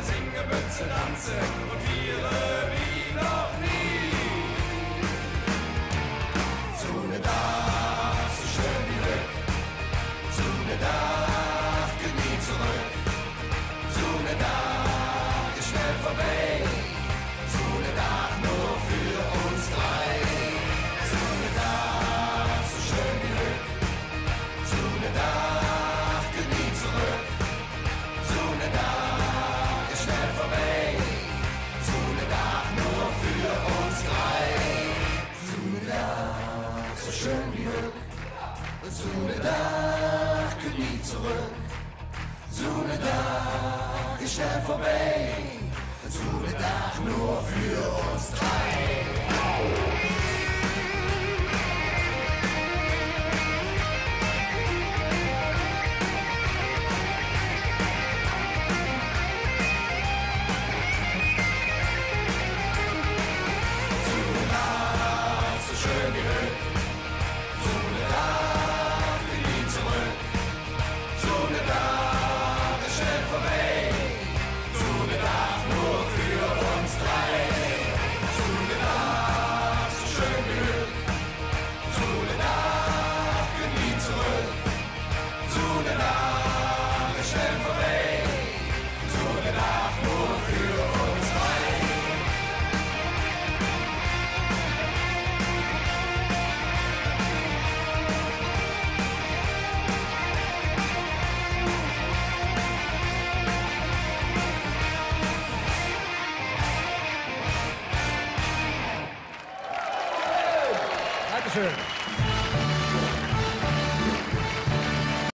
singe, Mütze, tanze und viere wie noch nie. Soledad, so schön wie Glück, Soledad, geht nie zurück. Soledad ist schnell vorbei, Soledad nur für uns drei. Soledad, so schön wie Glück, Soledad, geht nie zurück. Soledad ist schnell vorbei, Soledad nur für uns drei. Soledad, so schön wie Glück, Soledad, geht nie zurück. Soledad ist schnell vorbei, Soledad nur für uns drei. Soledad, so schön wie Glück, Soledad geht nie zurück. Soledad ist schnell vorbei, Soledad nur für uns drei. Soledad, so schön wie Glück, Soledad geht nie zurück. Soledad ist schnell vorbei, Soledad nur für uns drei. Dankeschön.